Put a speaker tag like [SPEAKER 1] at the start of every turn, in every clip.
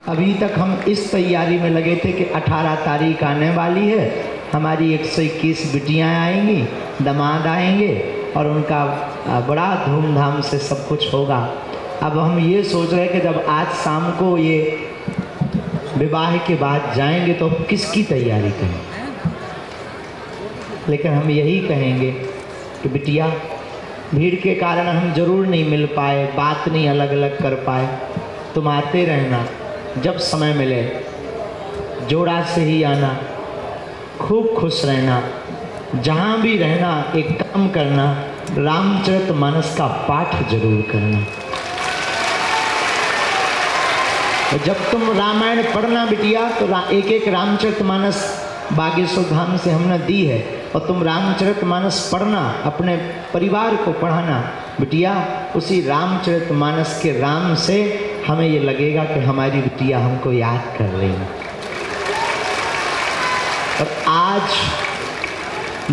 [SPEAKER 1] अभी तक हम इस तैयारी में लगे थे कि 18 तारीख आने वाली है, हमारी 121 बिटियाँ आएंगी, दामाद आएंगे और उनका बड़ा धूमधाम से सब कुछ होगा। अब हम ये सोच रहे हैं कि जब आज शाम को ये विवाह के बाद जाएंगे तो किसकी तैयारी करें। लेकिन हम यही कहेंगे कि बिटिया, भीड़ के कारण हम जरूर नहीं मिल पाए, बात नहीं अलग अलग कर पाए, तुम आते रहना, जब समय मिले जोड़ा से ही आना, खूब खुश रहना, जहाँ भी रहना एक काम करना, रामचरितमानस का पाठ जरूर करना। तो जब तुम रामायण पढ़ना बिटिया तो एक एक रामचरितमानस बागेश्वर धाम से हमने दी है, और तुम रामचरितमानस पढ़ना, अपने परिवार को पढ़ाना बिटिया। उसी रामचरितमानस के राम से हमें ये लगेगा कि हमारी बिटिया हमको याद कर रही है। और आज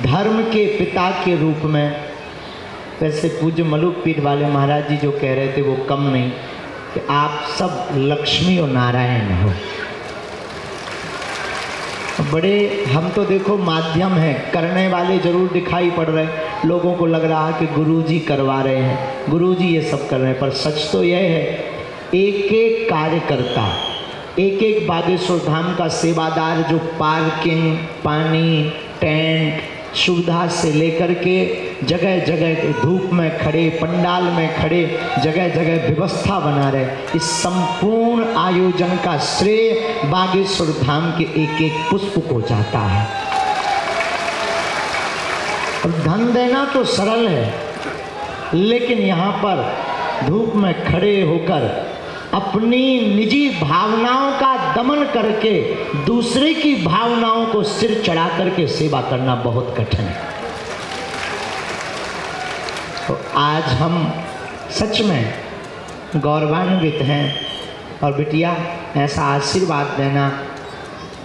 [SPEAKER 1] धर्म के पिता के रूप में, वैसे पूज्य मलुक पीठ वाले महाराज जी जो कह रहे थे वो कम नहीं, कि आप सब लक्ष्मी और नारायण हो। बड़े हम तो देखो माध्यम हैं, करने वाले जरूर दिखाई पड़ रहे, लोगों को लग रहा है कि गुरुजी करवा रहे हैं, गुरुजी ये सब कर रहे हैं, पर सच तो यह है एक एक कार्यकर्ता, एक एक बागेश्वर धाम का सेवादार जो पार्किंग, पानी, टेंट, सुविधा से लेकर के जगह जगह धूप में खड़े, पंडाल में खड़े, जगह जगह व्यवस्था बना रहे, इस संपूर्ण आयोजन का श्रेय बागेश्वर धाम के एक एक पुष्प को जाता है। और धन देना तो सरल है, लेकिन यहाँ पर धूप में खड़े होकर अपनी निजी भावनाओं का दमन करके दूसरे की भावनाओं को सिर चढ़ा करके सेवा करना बहुत कठिन है। तो आज हम सच में गौरवान्वित हैं। और बिटिया, ऐसा आशीर्वाद देना,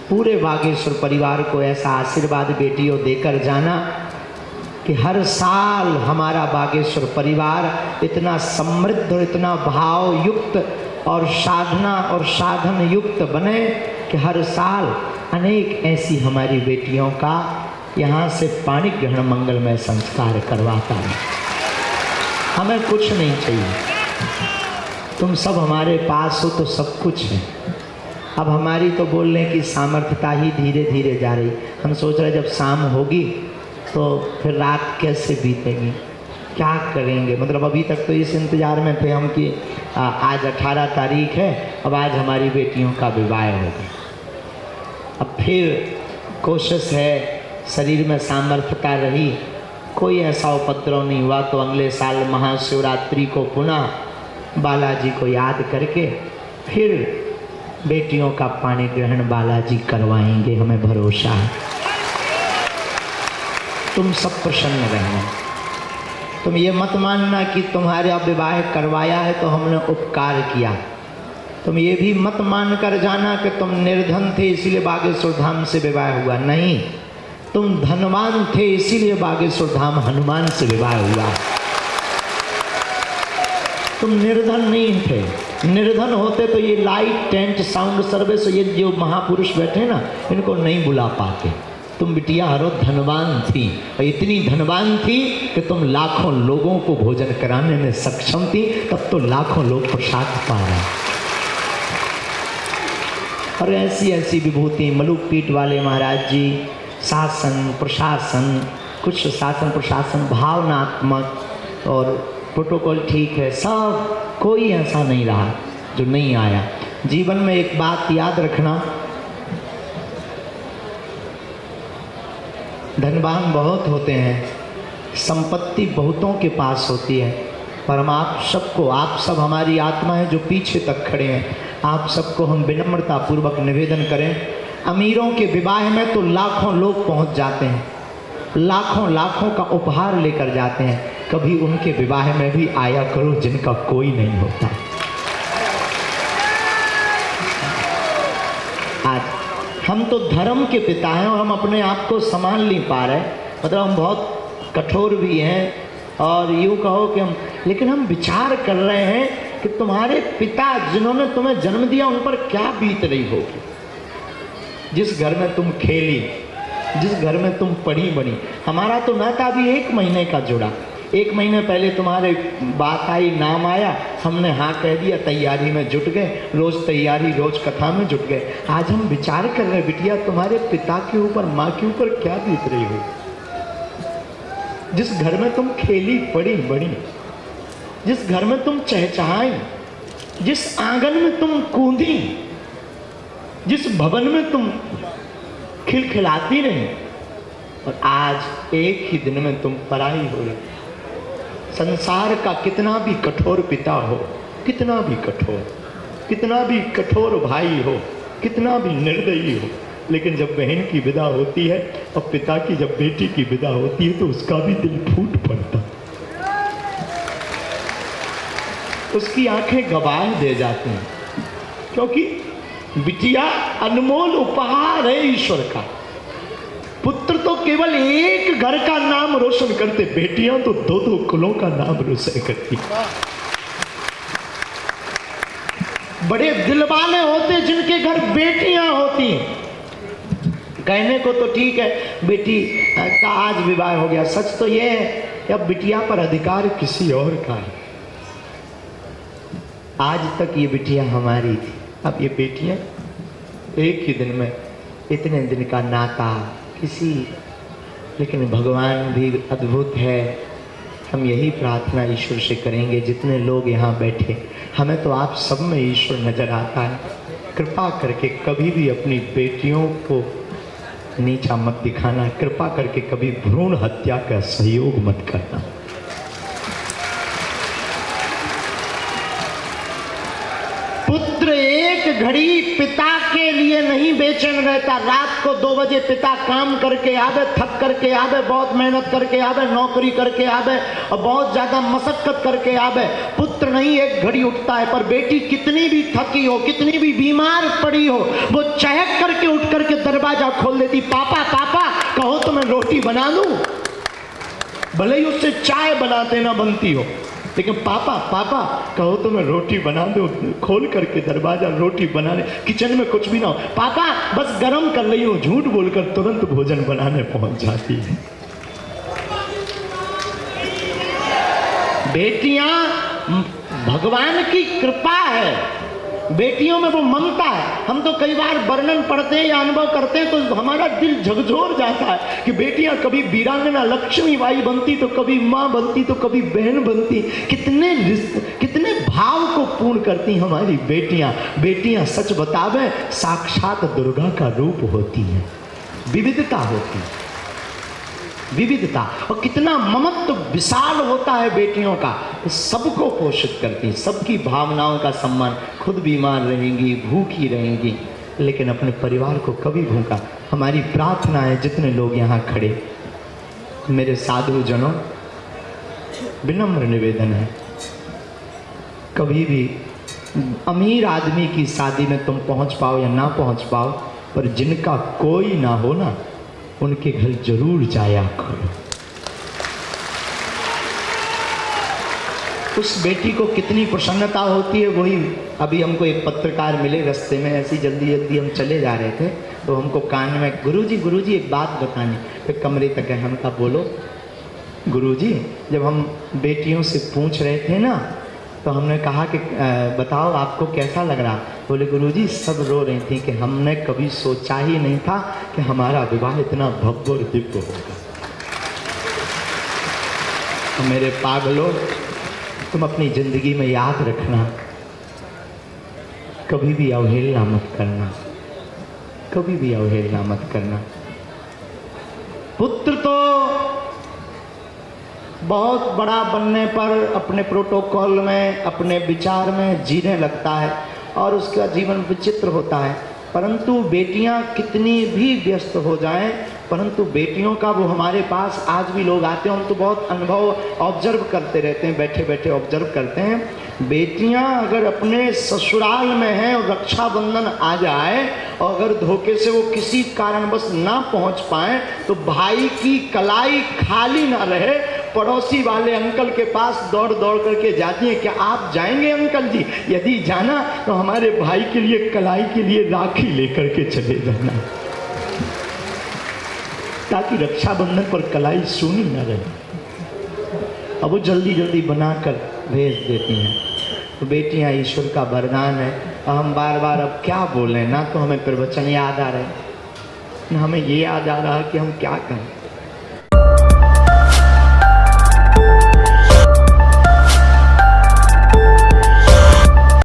[SPEAKER 1] पूरे बागेश्वर परिवार को ऐसा आशीर्वाद बेटियों देकर जाना कि हर साल हमारा बागेश्वर परिवार इतना समृद्ध और इतना भाव युक्त और साधना और साधन युक्त बने कि हर साल अनेक ऐसी हमारी बेटियों का यहाँ से पाणी ग्रहण मंगलमय संस्कार करवाता है। हमें कुछ नहीं चाहिए, तुम सब हमारे पास हो तो सब कुछ है। अब हमारी तो बोलने की सामर्थ्यता ही धीरे धीरे जा रही। हम सोच रहे जब शाम होगी तो फिर रात कैसे बीतेगी, क्या करेंगे। मतलब अभी तक तो इस इंतज़ार में थे हम कि आज 18 तारीख है, अब आज हमारी बेटियों का विवाह होगा। अब फिर कोशिश है, शरीर में सामर्थ्यता रही, कोई ऐसा उपद्रव नहीं हुआ तो अगले साल महाशिवरात्रि को पुनः बालाजी को याद करके फिर बेटियों का पाणी ग्रहण बालाजी करवाएंगे, हमें भरोसा है। तुम सब प्रसन्न रहना। तुम ये मत मानना कि तुम्हारा विवाह करवाया है तो हमने उपकार किया। तुम ये भी मत मान कर जाना कि तुम निर्धन थे इसीलिए बागेश्वर धाम से विवाह हुआ। नहीं, तुम धनवान थे इसीलिए बागेश्वर धाम हनुमान से विवाह हुआ। तुम निर्धन नहीं थे। निर्धन होते तो ये लाइट, टेंट, साउंड सर्विस, ये जो महापुरुष बैठे ना, इनको नहीं बुला पाते। तुम बिटिया हरो धनवान थी, और इतनी धनवान थी कि तुम लाखों लोगों को भोजन कराने में सक्षम थी, तब तो लाखों लोग प्रसाद पा रहे। और ऐसी ऐसी विभूति मलुक पीठ वाले महाराज जी, शासन प्रशासन, कुछ शासन प्रशासन भावनात्मक और प्रोटोकॉल ठीक है, सब कोई ऐसा नहीं रहा जो नहीं आया। जीवन में एक बात याद रखना, धनवान बहुत होते हैं, संपत्ति बहुतों के पास होती है, पर हम आप सबको, आप सब हमारी आत्मा है जो पीछे तक खड़े हैं, आप सबको हम विनम्रता पूर्वक निवेदन करें। अमीरों के विवाह में तो लाखों लोग पहुंच जाते हैं, लाखों लाखों का उपहार लेकर जाते हैं, कभी उनके विवाह में भी आया करो जिनका कोई नहीं होता। आज हम तो धर्म के पिता हैं और हम अपने आप को संभाल नहीं पा रहे, मतलब हम बहुत कठोर भी हैं और यूँ कहो कि हम, लेकिन हम विचार कर रहे हैं कि तुम्हारे पिता जिन्होंने तुम्हें जन्म दिया उन पर क्या बीत रही होगी। जिस घर में तुम खेली, जिस घर में तुम पढ़ी बनी। हमारा तो नाता अभी 1 महीने का जुड़ा। 1 महीने पहले तुम्हारे बात आई, नाम आया, हमने हाँ कह दिया, तैयारी में जुट गए, रोज तैयारी, रोज कथा में जुट गए। आज हम विचार कर रहे बिटिया तुम्हारे पिता के ऊपर, माँ के ऊपर क्या बीत रही हो। जिस घर में तुम खेली पढ़ी बड़ी, जिस घर में तुम चहचहाई, जिस आंगन में तुम कूदी, जिस भवन में तुम खिलखिलाती रही, और आज एक ही दिन में तुम पराई हो रही। संसार का कितना भी कठोर पिता हो, कितना भी कठोर भाई हो, कितना भी निर्दयी हो, लेकिन जब बहन की विदा होती है और पिता की जब बेटी की विदा होती है तो उसका भी दिल फूट पड़ता, उसकी आंखें गवाह दे जाती हैं, क्योंकि बिटिया अनमोल उपहार है ईश्वर का। पुत्र तो केवल एक घर का नाम रोशन करते, बेटियां तो 2-2 कुलों का नाम रोशन करती। बड़े दिलवाले होते जिनके घर बेटियां होती। कहने को तो ठीक है बेटी का आज विवाह हो गया, सच तो यह है कि अब बिटिया पर अधिकार किसी और का है। आज तक ये बिटिया हमारी थी, अब ये बेटियां एक ही दिन में, इतने दिन का नाता किसी, लेकिन भगवान भी अद्भुत है। हम यही प्रार्थना ईश्वर से करेंगे, जितने लोग यहाँ बैठे, हमें तो आप सब में ईश्वर नजर आता है। कृपा करके कभी भी अपनी बेटियों को नीचा मत दिखाना, कृपा करके कभी भ्रूण हत्या का सहयोग मत करना। पुत्र एक घड़ी पिता के लिए नहीं बेचैन रहता। रात को 2 बजे पिता काम करके आवे, थक करके आवे, बहुत मेहनत करके आवे, नौकरी करके आवे और बहुत ज्यादा मशक्कत करके आवे, पुत्र नहीं एक घड़ी उठता है। पर बेटी कितनी भी थकी हो, कितनी भी बीमार पड़ी हो, वो चहक करके उठ करके दरवाजा खोल देती, पापा पापा कहो तो मैं रोटी बना दूं। भले ही उससे चाय बनाते ना बनती हो, लेकिन पापा पापा कहो तो मैं रोटी बना दूं। खोल करके दरवाजा, रोटी बनाने, किचन में कुछ भी ना हो, पापा बस गरम कर रही हूँ, झूठ बोलकर तुरंत भोजन बनाने पहुंच जाती है। बेटियां भगवान की कृपा है, बेटियों में वो ममता है। हम तो कई बार वर्णन पढ़ते हैं या अनुभव करते हैं तो हमारा दिल झकझोर जाता है कि बेटियां कभी वीरांगना लक्ष्मीबाई बनती, तो कभी माँ बनती, तो कभी बहन बनती। कितने भाव को पूर्ण करती हमारी बेटियां। बेटियां सच बतावे साक्षात दुर्गा का रूप होती हैं। विविधता होती है, विविधता, और कितना ममत्व विशाल होता है बेटियों का। सबको पोषित करती, सबकी भावनाओं का सम्मान। खुद बीमार रहेंगी, भूखी रहेंगी, लेकिन अपने परिवार को कभी भूखा। हमारी प्रार्थना है जितने लोग यहाँ खड़े, मेरे साधु जनों, विनम्र निवेदन है, कभी भी अमीर आदमी की शादी में तुम पहुँच पाओ या ना पहुँच पाओ, पर जिनका कोई ना हो ना, उनके घर जरूर जाया करो। उस बेटी को कितनी प्रसन्नता होती है। वही अभी हमको एक पत्रकार मिले रास्ते में, ऐसी जल्दी जल्दी हम चले जा रहे थे, तो हमको कान में गुरुजी एक बात बतानी। फिर कमरे तक है, हम कहा बोलो। गुरुजी जब हम बेटियों से पूछ रहे थे ना, तो हमने कहा कि बताओ आपको कैसा लग रहा। बोले गुरुजी सब रो रही थी कि हमने कभी सोचा ही नहीं था कि हमारा विवाह इतना भव्य और दिव्य होगा। तो मेरे पागलों, तुम अपनी जिंदगी में याद रखना, कभी भी अवहेलना मत करना, कभी भी अवहेलना मत करना। पुत्र तो बहुत बड़ा बनने पर अपने प्रोटोकॉल में, अपने विचार में जीने लगता है और उसका जीवन विचित्र होता है। परंतु बेटियां कितनी भी व्यस्त हो जाएं, परंतु बेटियों का वो हमारे पास आज भी लोग आते हैं, हम तो बहुत अनुभव ऑब्जर्व करते रहते हैं, बैठे बैठे ऑब्जर्व करते हैं। बेटियां अगर अपने ससुराल में हैं और रक्षाबंधन आ जाए और अगर धोखे से वो किसी कारणवश ना पहुंच पाए, तो भाई की कलाई खाली ना रहे, पड़ोसी वाले अंकल के पास दौड़ दौड़ करके जाती हैं, क्या आप जाएंगे अंकल जी? यदि जाना तो हमारे भाई के लिए, कलाई के लिए राखी लेकर के चले जाना, ताकि रक्षाबंधन पर कलाई सूनी न रहे। अब वो जल्दी जल्दी बनाकर भेज देती हैं। तो बेटियां ईश्वर का वरदान है। हम बार बार अब क्या बोलें, ना तो हमें प्रवचन याद आ रहे, ना हमें ये याद आ रहा कि हम क्या करें।